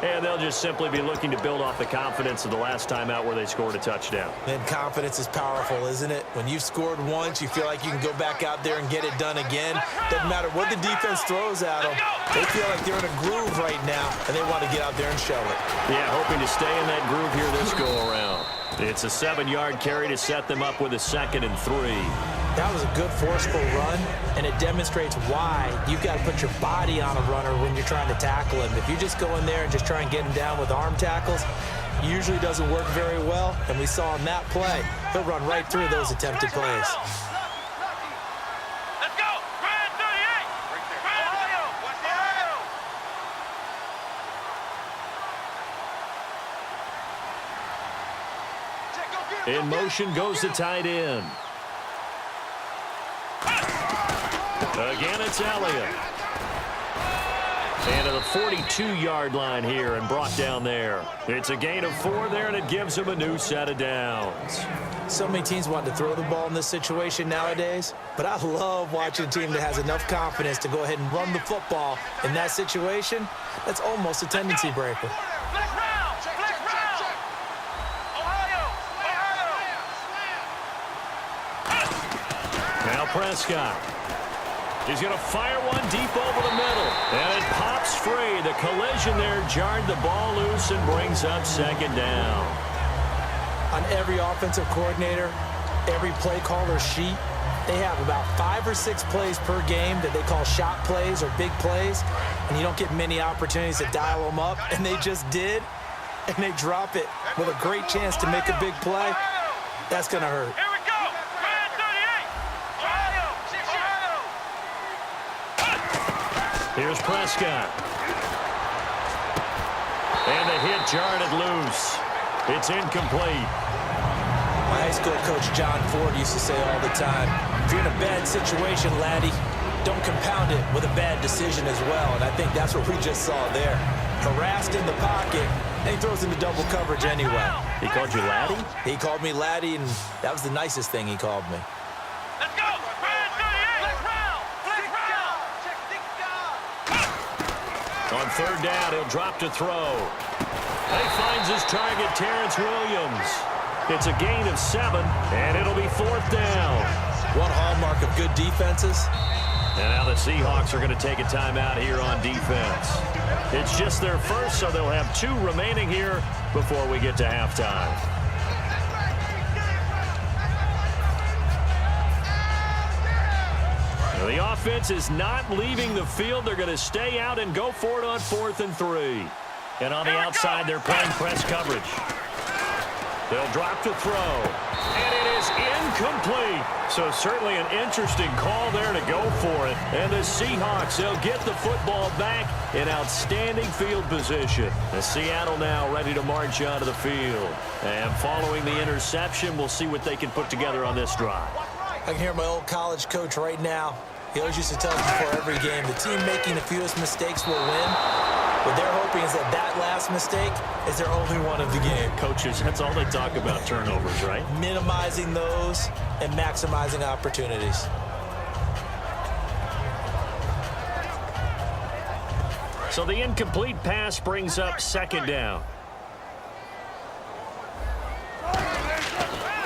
And they'll just simply be looking to build off the confidence of the last time out where they scored a touchdown. And confidence is powerful, isn't it? When you've scored once, you feel like you can go back out there and get it done again. Doesn't matter what the defense throws at them. They feel like they're in a groove right now, and they want to get out there and show it. Yeah, hoping to stay in that groove here this go-around. It's a 7-yard carry to set them up with a 2nd and 3. That was a good forceful run, and it demonstrates why you've got to put your body on a runner when you're trying to tackle him. If you just go in there and just try and get him down with arm tackles, it usually doesn't work very well, and we saw in that play, he'll run right through those attempted plays. Let's go! Grand 38! Ohio! Ohio! In motion goes the tight end. Again, it's Elliott. And to the 42-yard line here and brought down there. It's a gain of 4 there, and it gives them a new set of downs. So many teams want to throw the ball in this situation nowadays, but I love watching a team that has enough confidence to go ahead and run the football in that situation. That's almost a tendency breaker. Now Prescott. He's going to fire one deep over the middle. And it pops free. The collision there jarred the ball loose and brings up 2nd down. On every offensive coordinator, every play caller sheet, they have about 5 or 6 plays per game that they call shot plays or big plays. And you don't get many opportunities to dial them up. And they just did. And they drop it with a great chance to make a big play. That's going to hurt. Here's Prescott. And the hit jarred it loose. It's incomplete. My high school coach John Ford used to say all the time, if you're in a bad situation, laddie, don't compound it with a bad decision as well. And I think that's what we just saw there. Harassed in the pocket, and he throws into double coverage anyway. He called you laddie? He called me laddie, and that was the nicest thing he called me. Let's go! Grand 38! On 3rd down, he'll drop to throw. He finds his target, Terrence Williams. It's a gain of 7, and it'll be 4th down. One hallmark of good defenses. And now the Seahawks are going to take a timeout here on defense. It's just their first, so they'll have 2 remaining here before we get to halftime. The offense is not leaving the field. They're going to stay out and go for it on 4th and 3. And on the outside, they're playing press coverage. They'll drop to throw. And it is incomplete. So certainly an interesting call there to go for it. And the Seahawks, they'll get the football back in outstanding field position. The Seattle now ready to march onto the field. And following the interception, we'll see what they can put together on this drive. I can hear my old college coach right now. He always used to tell us before every game, the team making the fewest mistakes will win. What they're hoping is that that last mistake is their only one of the game. Coaches, that's all they talk about, turnovers, right? Minimizing those and maximizing opportunities. So the incomplete pass brings up 2nd down.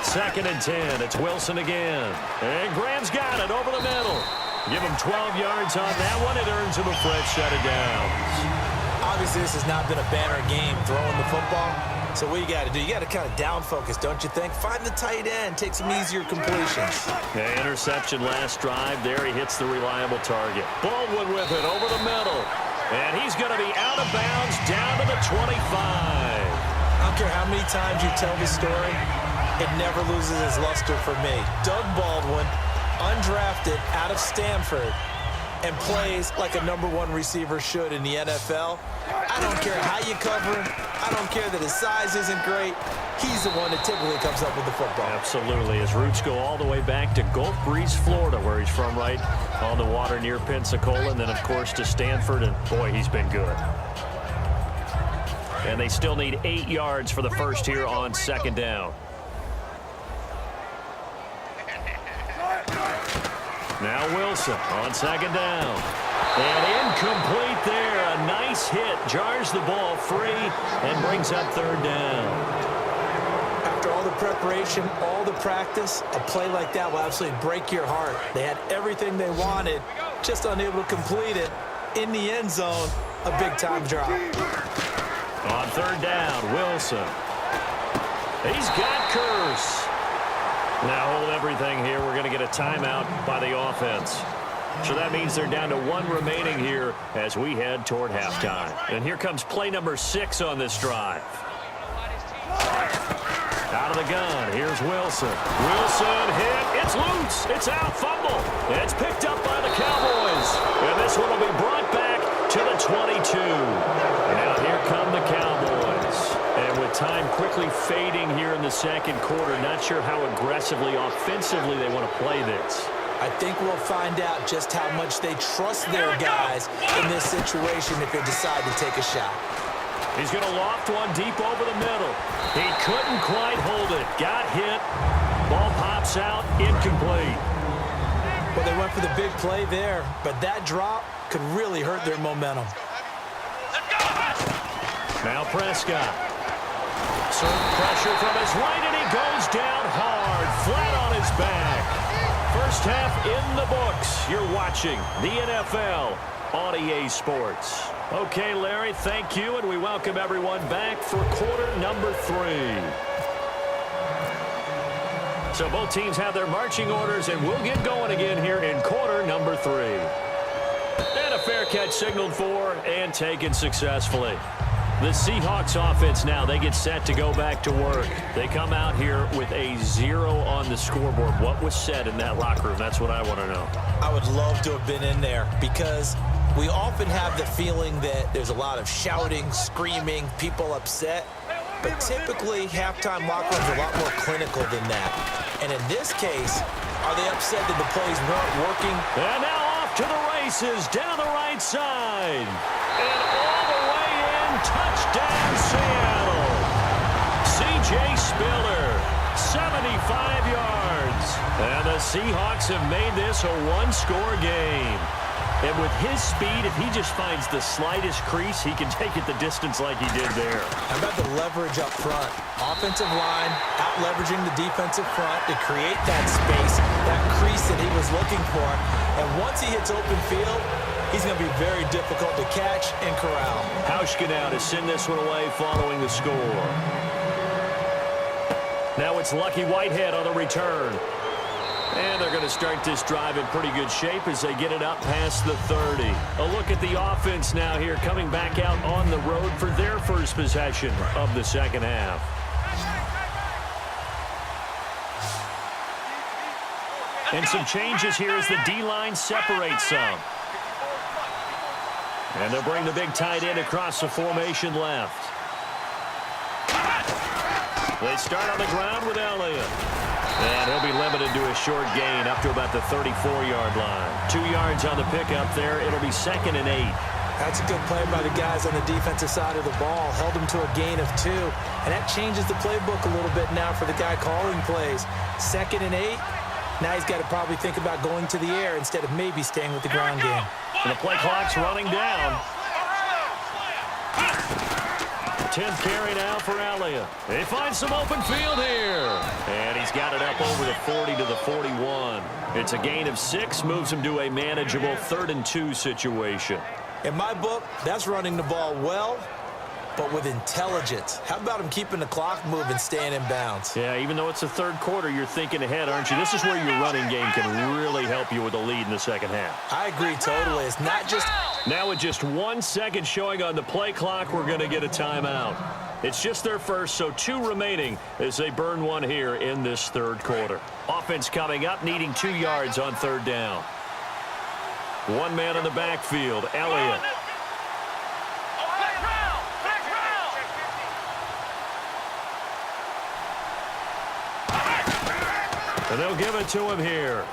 2nd and 10. It's Wilson again. And Graham's got it over the middle. Give him 12 yards on that one. It earns him a fresh set of downs. Obviously, this has not been a banner game throwing the football. So what you got to do, you got to kind of down focus, don't you think? Find the tight end, take some easier completions. The interception last drive. There he hits the reliable target. Baldwin with it over the middle. And he's going to be out of bounds down to the 25. I don't care how many times you tell the story, it never loses its luster for me. Doug Baldwin, undrafted out of Stanford, and plays like a #1 receiver should in the NFL. I don't care how you cover him. I don't care that his size isn't great. He's the one that typically comes up with the football. Absolutely. His roots go all the way back to Gulf Breeze, Florida, where he's from, right on the water near Pensacola, and then, of course, to Stanford, and, boy, he's been good. And they still need 8 yards for the first here on 2nd down. Now Wilson on 2nd down. And incomplete there. nice hit, jars the ball free, and brings up third down. After all the preparation, all the practice, a play like that will absolutely break your heart. They had everything they wanted, just unable to complete it. In the end zone, a big-time drop. On third down, Wilson. He's got Curse. Now hold everything here. We're going to get a timeout by the offense. So that means they're down to one remaining here as we head toward halftime. And here comes play number 6 on this drive. Out of the gun, here's Wilson. Wilson hit, it's loose, it's out, fumble. It's picked up by the Cowboys. And this one will be brought back to the 22. Now here come the Cowboys. And with time quickly fading here in the second quarter, not sure how aggressively, offensively they want to play this. I think we'll find out just how much they trust their guys in this situation if they decide to take a shot. He's going to loft one deep over the middle. He couldn't quite hold it. Got hit. Ball pops out. Incomplete. Well, they went for the big play there, but that drop could really hurt their momentum. Now Prescott. Certain pressure from his right, and he goes down hard, flat on his back. First half in the books. You're watching the NFL on EA Sports. Okay, Larry, thank you, and we welcome everyone back for quarter number 3. So both teams have their marching orders, and we'll get going again here in quarter number 3. And a fair catch signaled for and taken successfully. The Seahawks offense now, they get set to go back to work. They come out here with a 0 on the scoreboard. What was said in that locker room? That's what I want to know. I would love to have been in there because we often have the feeling that there's a lot of shouting, screaming, people upset. But typically, halftime locker rooms are a lot more clinical than that. And in this case, are they upset that the plays weren't working? And now off to the races, down the right side. And all the way in, touchdown Seattle. C.J. Spiller, 75 yards. And the Seahawks have made this a one-score game. And with his speed, if he just finds the slightest crease, he can take it the distance like he did there. How about the leverage up front? Offensive line out-leveraging the defensive front to create that space, that crease that he was looking for. And once he hits open field, he's going to be very difficult to catch and corral. Hauschka now to send this one away following the score. Now it's Lucky Whitehead on the return. And they're going to start this drive in pretty good shape as they get it up past the 30. A look at the offense now here, coming back out on the road for their first possession of the second half. And some changes here as the D-line separates some. And they'll bring the big tight end across the formation left. They start on the ground with Elliott. And he'll be limited to a short gain up to about the 34-yard line. 2 yards on the pickup there. It'll be 2nd and 8. That's a good play by the guys on the defensive side of the ball. Held them to a gain of 2. And that changes the playbook a little bit now for the guy calling plays. 2nd and 8. Now he's got to probably think about going to the air instead of maybe staying with the ground game. And the play clock's running down. 10th carry now for Elliott. They find some open field here. And he's got it up over the 40 to the 41. It's a gain of 6, moves him to a manageable 3rd and 2 situation. In my book, that's running the ball well, but with intelligence. How about him keeping the clock moving, staying in bounds? Yeah, even though it's the third quarter, you're thinking ahead, aren't you? This is where your running game can really help you with a lead in the second half. I agree totally. It's not just... Now with just 1 second showing on the play clock, we're going to get a timeout. It's just their first, so 2 remaining as they burn one here in this third quarter. Offense coming up, needing 2 yards on third down. One man in the backfield, Elliott. And they'll give it to him here.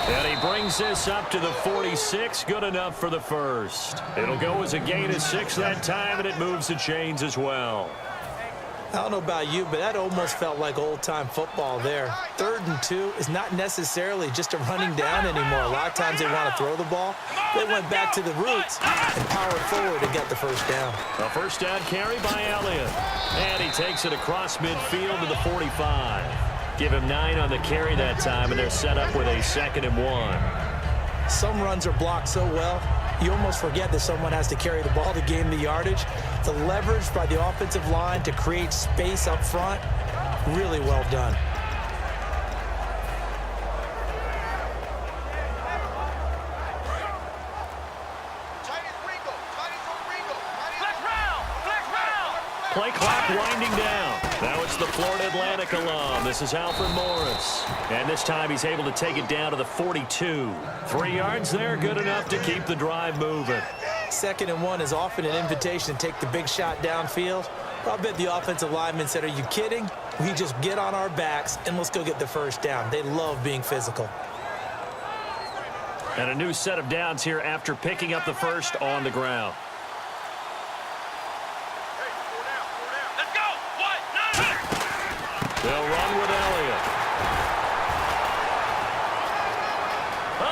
And he brings this up to the 46. Good enough for the first. It'll go as a gain of 6 that time, and it moves the chains as well. I don't know about you, but that almost felt like old-time football there. 3rd and 2 is not necessarily just a running down anymore. A lot of times they want to throw the ball. They went back to the roots and powered forward and got the first down. A first down carry by Elliott. And he takes it across midfield to the 45. Give him 9 on the carry that time, and they're set up with a 2nd and 1. Some runs are blocked so well, you almost forget that someone has to carry the ball to gain the yardage. The leverage by the offensive line to create space up front, really well done. Play clock winding down. Now it's the Florida Atlantic alum. This is Alfred Morris. And this time he's able to take it down to the 42. 3 yards there, good enough to keep the drive moving. 2nd and 1 is often an invitation to take the big shot downfield. I bet the offensive lineman said, "Are you kidding? We just get on our backs and let's go get the first down." They love being physical. And a new set of downs here after picking up the first on the ground. They'll run with Elliott.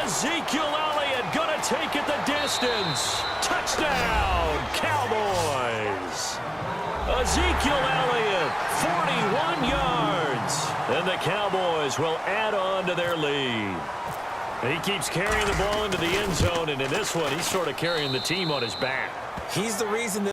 Ezekiel Elliott gonna take it the distance. Touchdown, Cowboys. Ezekiel Elliott, 41 yards. And the Cowboys will add on to their lead. He keeps carrying the ball into the end zone, and in this one, he's sort of carrying the team on his back. He's the reason that